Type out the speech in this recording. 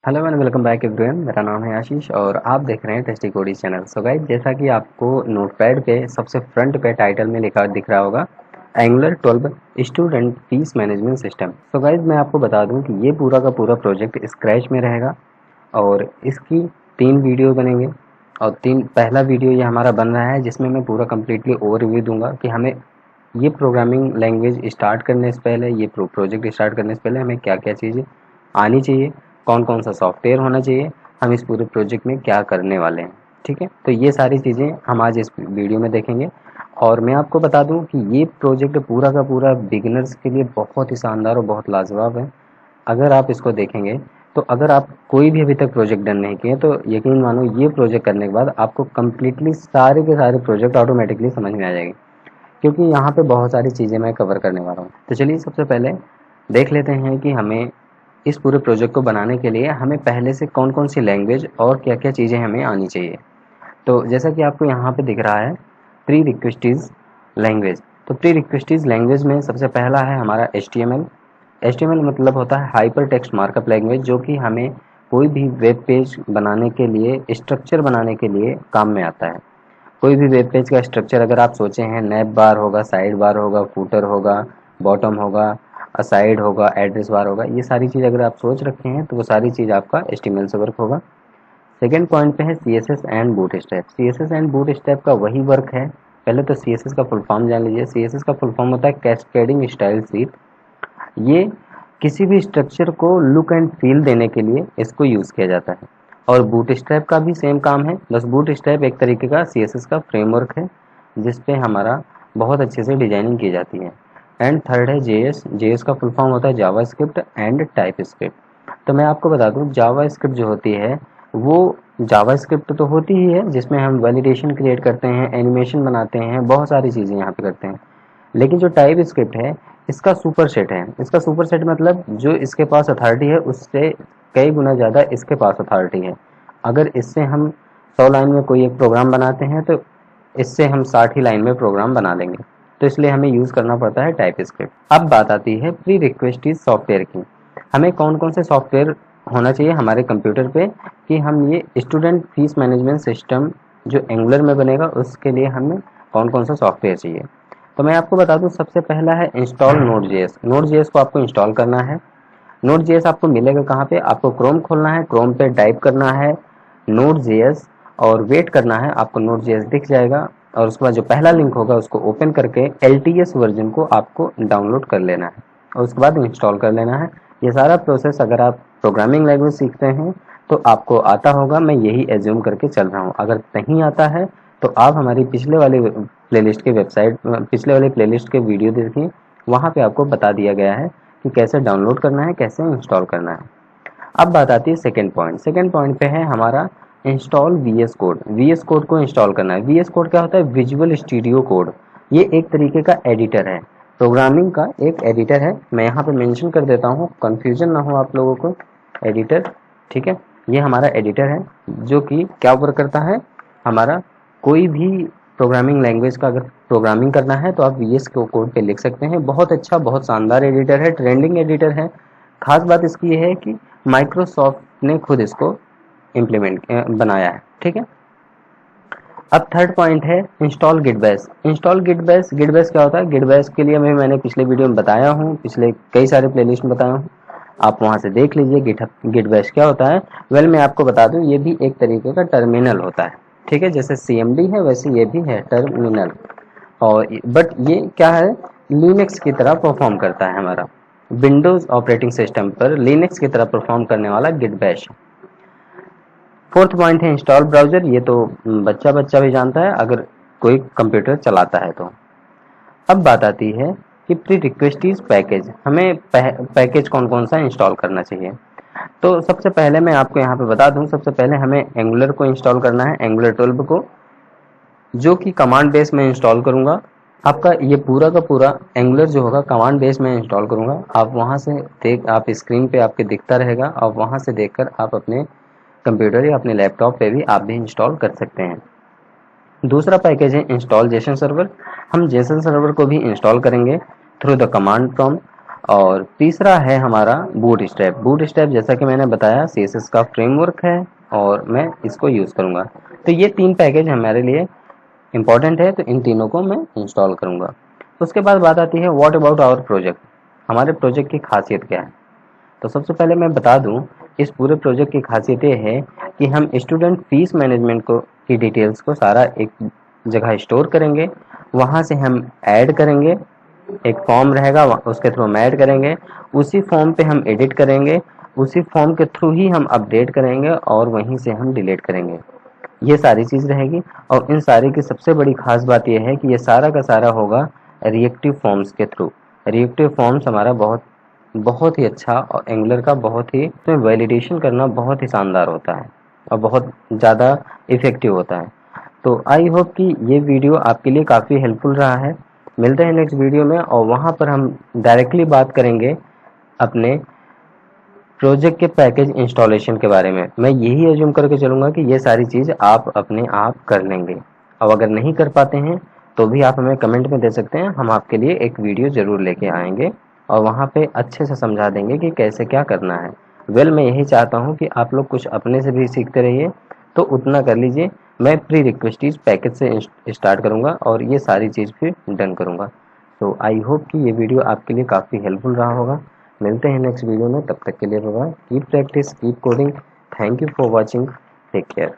Hello and welcome back everyone. मेरा नाम है आशीष और आप देख रहे हैं टेस्टी कोडी चैनल। सो गाइस, जैसा कि आपको नोटपैड पे सबसे फ्रंट पे टाइटल में लिखा दिख रहा होगा, angular 12 student fees management system. So guys, मैं आपको बता दूं कि ये पूरा का पूरा प्रोजेक्ट स्क्रैच में रहेगा और इसकी 3 वीडियो बनेंगे। और पहला वीडियो ये हमारा बन रहा है जिसमें मैं पूरा कम्प्लीटली ओवरव्यू दूंगा कि हमें ये प्रोग्रामिंग लैंग्वेज स्टार्ट करने से पहले, ये प्रोजेक्ट स्टार्ट करने से पहले हमें क्या क्या चीज़ें आनी चाहिए, कौन कौन सा सॉफ्टवेयर होना चाहिए, हम इस पूरे प्रोजेक्ट में क्या करने वाले हैं। ठीक है, तो ये सारी चीज़ें हम आज इस वीडियो में देखेंगे। और मैं आपको बता दूं कि ये प्रोजेक्ट पूरा का पूरा बिगिनर्स के लिए बहुत ही शानदार और बहुत लाजवाब है। अगर आप इसको देखेंगे तो अगर आप कोई भी अभी तक प्रोजेक्ट डन नहीं किए तो यकीन मानो ये प्रोजेक्ट करने के बाद आपको कम्प्लीटली सारे के सारे प्रोजेक्ट ऑटोमेटिकली समझ में आ जाएंगे, क्योंकि यहाँ पे बहुत सारी चीज़ें मैं कवर करने वाला हूँ। तो चलिए सबसे पहले देख लेते हैं कि हमें इस पूरे प्रोजेक्ट को बनाने के लिए हमें पहले से कौन कौन सी लैंग्वेज और क्या क्या चीज़ें हमें आनी चाहिए। तो जैसा कि आपको यहाँ पे दिख रहा है, प्री रिक्वेस्टीज लैंग्वेज। तो प्री रिक्वेस्टीज लैंग्वेज में सबसे पहला है हमारा HTML। HTML मतलब होता है हाइपर टेक्स्ट मार्कअप लैंग्वेज, जो कि हमें कोई भी वेब पेज बनाने के लिए, स्ट्रक्चर बनाने के लिए काम में आता है। कोई भी वेब पेज का स्ट्रक्चर अगर आप सोचे हैं, नैब बार होगा, साइड बार होगा, फूटर होगा, बॉटम होगा, असाइड होगा, एड्रेस बार होगा, ये सारी चीज़ अगर आप सोच रखे हैं तो वो सारी चीज़ आपका HTML से वर्क होगा। सेकेंड पॉइंट पे है CSS and bootstrap. CSS and bootstrap का वही वर्क है। पहले तो CSS का फुल फॉर्म जान लीजिए। CSS का फुल फॉर्म होता है कैस्केडिंग स्टाइल शीट। ये किसी भी स्ट्रक्चर को लुक एंड फील देने के लिए इसको यूज़ किया जाता है। और बूटस्ट्रैप का भी सेम काम है, बस बूटस्ट्रैप एक तरीके का CSS का फ्रेमवर्क है जिस पे हमारा बहुत अच्छे से डिजाइनिंग की जाती है। एंड थर्ड है JS। JS का फुल फॉर्म होता है जावास्क्रिप्ट एंड टाइपस्क्रिप्ट। तो मैं आपको बता दूं, जावास्क्रिप्ट जो होती है वो जावास्क्रिप्ट तो होती ही है जिसमें हम वैलिडेशन क्रिएट करते हैं, एनिमेशन बनाते हैं, बहुत सारी चीज़ें यहाँ पे करते हैं। लेकिन जो टाइप स्क्रिप्ट है, इसका सुपर सेट है। इसका सुपर सेट मतलब जो इसके पास अथॉरिटी है उससे कई गुना ज़्यादा इसके पास अथॉरिटी है। अगर इससे हम 100 लाइन में कोई एक प्रोग्राम बनाते हैं तो इससे हम 60 ही लाइन में प्रोग्राम बना लेंगे। तो इसलिए हमें यूज़ करना पड़ता है टाइप स्क्रिप्ट। अब बात आती है प्री रिक्वेस्टेड सॉफ्टवेयर की। हमें कौन कौन से सॉफ्टवेयर होना चाहिए हमारे कंप्यूटर पे कि हम ये स्टूडेंट फीस मैनेजमेंट सिस्टम जो एंगुलर में बनेगा उसके लिए हमें कौन कौन सा सॉफ्टवेयर चाहिए। तो मैं आपको बता दूं, सबसे पहला है इंस्टॉल नोड.js। नोड.js को आपको इंस्टॉल करना है। नोड.js आपको मिलेगा कहाँ पे? आपको क्रोम खोलना है, क्रोम पे टाइप करना है नोड.js और वेट करना है, आपको नोड.js दिख जाएगा। और उसके बाद जो पहला लिंक होगा उसको ओपन करके LTS वर्जन को आपको डाउनलोड कर लेना है और उसके बाद इंस्टॉल कर लेना है। ये सारा प्रोसेस अगर आप प्रोग्रामिंग लैंग्वेज सीखते हैं तो आपको आता होगा, मैं यही एज्यूम करके चल रहा हूँ। अगर नहीं आता है तो आप हमारी पिछले वाले प्लेलिस्ट के वीडियो देखिए, वहाँ पे आपको बता दिया गया है कि कैसे डाउनलोड करना है, कैसे इंस्टॉल करना है। अब बात आती है सेकेंड पॉइंट। सेकेंड पॉइंट पे है हमारा install VS code. VS code को इंस्टॉल करना है। VS कोड क्या होता है? Visual studio code. ये एक तरीके का एडिटर है, प्रोग्रामिंग का एक एडिटर है। मैं यहाँ पे मेंशन कर देता हूँ, कंफ्यूजन ना हो आप लोगों को। एडिटर, ठीक है, ये हमारा एडिटर है जो कि क्या वर्क करता है, हमारा कोई भी प्रोग्रामिंग लैंग्वेज का अगर प्रोग्रामिंग करना है तो आप VS कोड पे लिख सकते हैं। बहुत अच्छा, बहुत शानदार एडिटर है, ट्रेंडिंग एडिटर है। खास बात इसकी ये है कि माइक्रोसॉफ्ट ने खुद इसको बनाया है। ठीक है, अब थर्ड पॉइंट है install Git Bash. Install Git Bash. Git Bash क्या होता है? गिट बैश के लिए मैंने पिछले वीडियो में बताया हूँ, पिछले कई सारे प्लेलिस्ट में बताया हूँ, आप वहां से देख लीजिए। गिट बैश क्या होता है? वेल, मैं आपको बता दूं, ये भी एक तरीके का टर्मिनल होता है। ठीक है, जैसे CMD है वैसे ये भी है टर्मिनल। और बट ये क्या है, लिनक्स की तरह परफॉर्म करता है। हमारा विंडोज ऑपरेटिंग सिस्टम पर लिनक्स की तरह परफॉर्म करने वाला गिट बैश। फोर्थ पॉइंट है इंस्टॉल ब्राउजर। ये तो बच्चा बच्चा भी जानता है अगर कोई कंप्यूटर चलाता है तो। अब बात आती है कि प्री रिक्वेस्टीज पैकेज। हमें पैकेज कौन कौन सा इंस्टॉल करना चाहिए। तो सबसे पहले मैं आपको यहाँ पे बता दूं, सबसे पहले हमें एंगुलर को इंस्टॉल करना है, एंगुलर 12 को, जो कि कमांड बेस में इंस्टॉल करूंगा। आपका ये पूरा का पूरा एंगुलर जो होगा कमांड बेस में इंस्टॉल करूंगा। आप वहां से आप स्क्रीन पे आपके दिखता रहेगा और वहां से देखकर आप अपने कंप्यूटर या अपने लैपटॉप पे भी आप भी इंस्टॉल कर सकते हैं। दूसरा पैकेज है इंस्टॉल जेसन सर्वर। हम जेसन सर्वर को भी इंस्टॉल करेंगे थ्रू द कमांड प्रॉम्प्ट। और तीसरा है हमारा बूटस्ट्रैप। बूटस्ट्रैप जैसा कि मैंने बताया CSS का फ्रेमवर्क है और मैं इसको यूज़ करूँगा। तो ये 3 पैकेज हमारे लिए इम्पॉर्टेंट है, तो इन तीनों को मैं इंस्टॉल करूँगा। उसके बाद बात आती है व्हाट अबाउट आवर प्रोजेक्ट, हमारे प्रोजेक्ट की खासियत क्या है। तो सबसे पहले मैं बता दूं, इस पूरे प्रोजेक्ट की खासियत ये है कि हम स्टूडेंट फीस मैनेजमेंट को की डिटेल्स को सारा एक जगह स्टोर करेंगे, वहाँ से हम ऐड करेंगे, एक फॉर्म रहेगा उसके थ्रू हम ऐड करेंगे, उसी फॉर्म पे हम एडिट करेंगे, उसी फॉर्म के थ्रू ही हम अपडेट करेंगे और वहीं से हम डिलीट करेंगे। ये सारी चीज़ रहेगी। और इन सारी की सबसे बड़ी खास बात यह है कि ये सारा का सारा होगा रिएक्टिव फॉर्म्स के थ्रू। रिएक्टिव फॉर्म्स हमारा बहुत बहुत ही अच्छा और एंगुलर का बहुत ही इसमें वैलिडेशन करना बहुत ही शानदार होता है और बहुत ज़्यादा इफ़ेक्टिव होता है। तो आई होप कि ये वीडियो आपके लिए काफ़ी हेल्पफुल रहा है। मिलते हैं नेक्स्ट वीडियो में और वहाँ पर हम डायरेक्टली बात करेंगे अपने प्रोजेक्ट के पैकेज इंस्टॉलेशन के बारे में। मैं यही अज्यूम करके चलूँगा कि ये सारी चीज़ आप अपने आप कर लेंगे, और अगर नहीं कर पाते हैं तो भी आप हमें कमेंट में दे सकते हैं, हम आपके लिए एक वीडियो ज़रूर लेके आएंगे और वहाँ पे अच्छे से समझा देंगे कि कैसे क्या करना है। मैं यही चाहता हूँ कि आप लोग कुछ अपने से भी सीखते रहिए, तो उतना कर लीजिए। मैं प्री रिक्वेस्टीज पैकेज से स्टार्ट करूँगा और ये सारी चीज़ फिर डन करूँगा। तो आई होप कि ये वीडियो आपके लिए काफ़ी हेल्पफुल रहा होगा। मिलते हैं नेक्स्ट वीडियो में, तब तक के लिए bye bye. Keep practice, keep coding. Thank you for watching, take care.